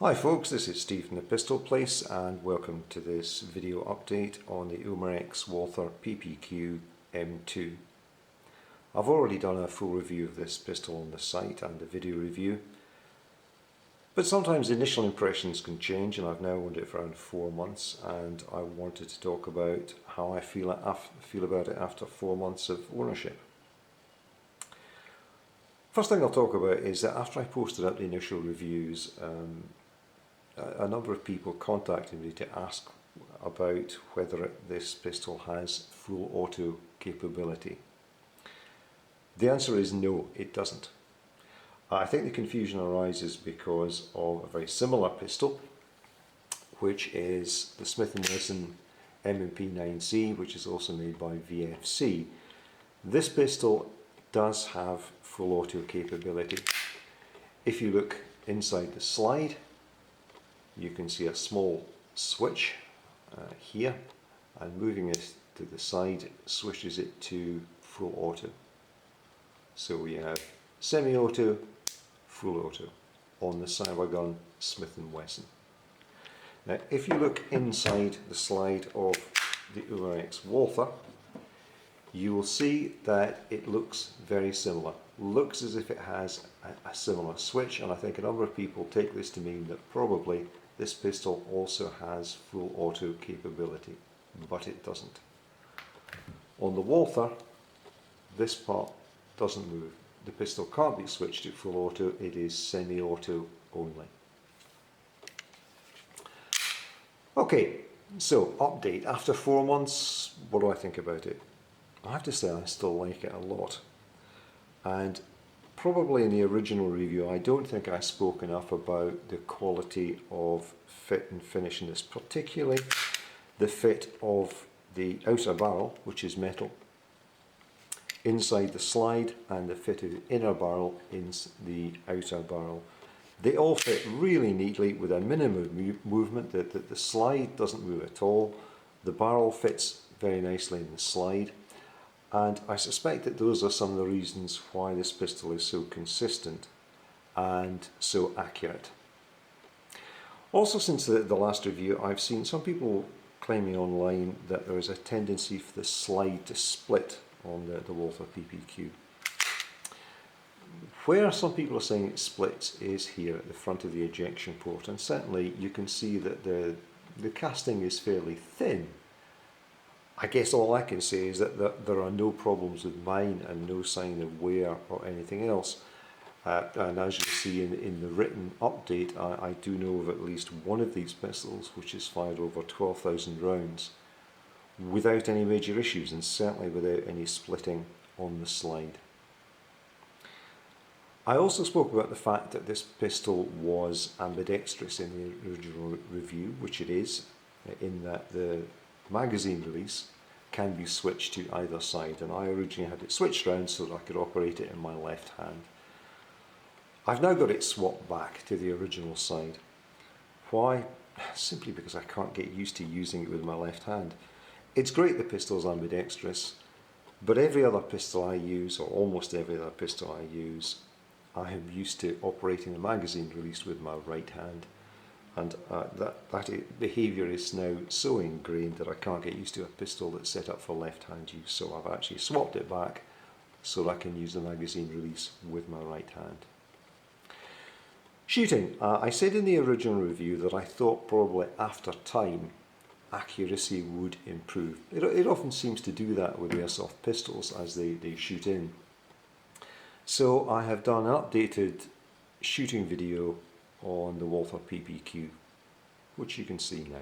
Hi folks, this is Steve from the Pistol Place and welcome to this video update on the Umarex Walther PPQ M2. I've already done a full review of this pistol on the site and a video review, but sometimes initial impressions can change, and I've now owned it for around 4 months and I wanted to talk about how I feel about it after 4 months of ownership. First thing I'll talk about is that after I posted up the initial reviews, a number of people contacted me to ask about whether this pistol has full auto capability. The answer is no, it doesn't. I think the confusion arises because of a very similar pistol, which is the Smith & Wesson M&P9C, which is also made by VFC. This pistol does have full auto capability. If you look inside the slide, you can see a small switch here, and moving it to the side switches it to full auto. So we have semi-auto, full auto on the cyber gun Smith & Wesson. Now if you look inside the slide of the Umarex Walther, you will see that it looks very similar. Looks as if it has a similar switch, and I think a number of people take this to mean that probably this pistol also has full auto capability, but it doesn't. On the Walther, this part doesn't move. The pistol can't be switched to full auto, it is semi-auto only. Okay, so update. After 4 months, what do I think about it? I have to say I still like it a lot. And probably in the original review I don't think I spoke enough about the quality of fit and finish in this, particularly the fit of the outer barrel, which is metal, inside the slide, and the fit of the inner barrel in the outer barrel. They all fit really neatly with a minimum movement. The slide doesn't move at all. The barrel fits very nicely in the slide. And I suspect that those are some of the reasons why this pistol is so consistent and so accurate. Also, since the last review, I've seen some people claiming online that there is a tendency for the slide to split on the Walther PPQ. Where some people are saying it splits is here at the front of the ejection port, and certainly you can see that the casting is fairly thin. I guess all I can say is that there are no problems with mine and no sign of wear or anything else. And as you see in the written update, I do know of at least one of these pistols which has fired over 12,000 rounds without any major issues, and certainly without any splitting on the slide. I also spoke about the fact that this pistol was ambidextrous in the original review, which it is, in that the magazine release can be switched to either side, and I originally had it switched around so that I could operate it in my left hand. I've now got it swapped back to the original side. Why? Simply because I can't get used to using it with my left hand. It's great the pistol's ambidextrous, but every other pistol I use, or almost every other pistol I use, I am used to operating the magazine release with my right hand. And that behaviour is now so ingrained that I can't get used to a pistol that's set up for left-hand use. So I've actually swapped it back so that I can use the magazine release with my right hand. Shooting. I said in the original review that I thought probably after time accuracy would improve. It often seems to do that with airsoft pistols as they shoot in. So I have done an updated shooting video on the Walther PPQ, which you can see now.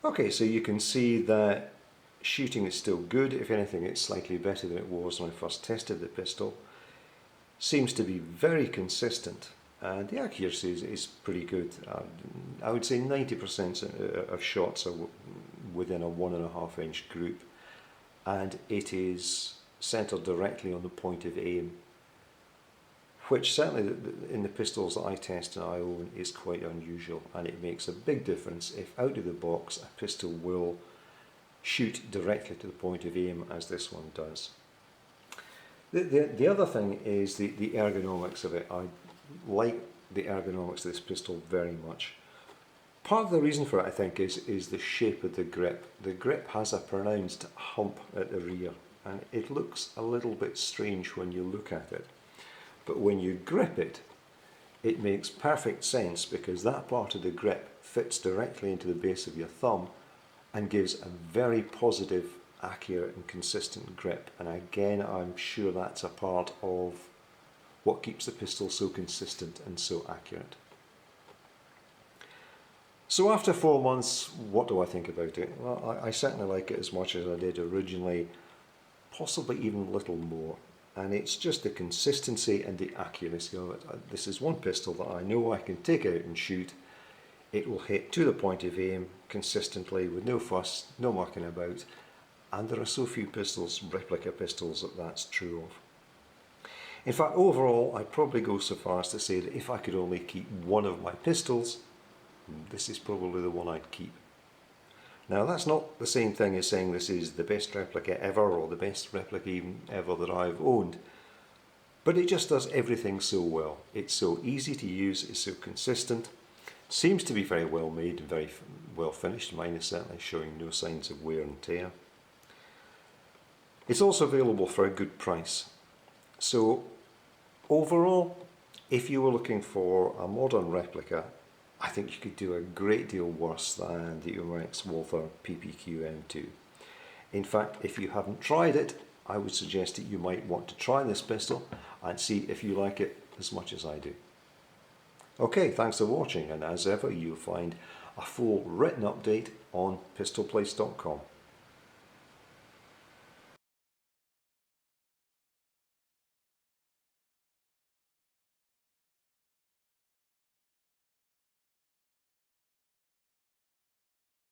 Okay, so you can see that shooting is still good. If anything, it's slightly better than it was when I first tested the pistol. Seems to be very consistent, and the accuracy is pretty good. I would say 90% of shots are within a 1.5 inch group, and it is centered directly on the point of aim, which certainly in the pistols that I test and I own is quite unusual, and it makes a big difference if out of the box a pistol will shoot directly to the point of aim as this one does. The other thing is the ergonomics of it. I like the ergonomics of this pistol very much. Part of the reason for it, I think, is the shape of the grip. The grip has a pronounced hump at the rear, and it looks a little bit strange when you look at it. But when you grip it, it makes perfect sense, because that part of the grip fits directly into the base of your thumb and gives a very positive, accurate and consistent grip. And again, I'm sure that's a part of what keeps the pistol so consistent and so accurate. So after 4 months, what do I think about it? Well, I certainly like it as much as I did originally, possibly even a little more. And it's just the consistency and the accuracy of it. This is one pistol that I know I can take out and shoot. It will hit to the point of aim consistently with no fuss, no mucking about. And there are so few pistols, replica pistols, that that's true of. In fact, overall, I'd probably go so far as to say that if I could only keep one of my pistols, this is probably the one I'd keep. Now, that's not the same thing as saying this is the best replica ever, or the best replica even ever that I've owned, but it just does everything so well. It's so easy to use, it's so consistent, seems to be very well made and very well finished. Mine is certainly showing no signs of wear and tear. It's also available for a good price. So overall, if you were looking for a modern replica, I think you could do a great deal worse than the Umarex Walther PPQ M2. In fact, if you haven't tried it, I would suggest that you might want to try this pistol and see if you like it as much as I do. Okay, thanks for watching, and as ever, you'll find a full written update on pistolplace.com.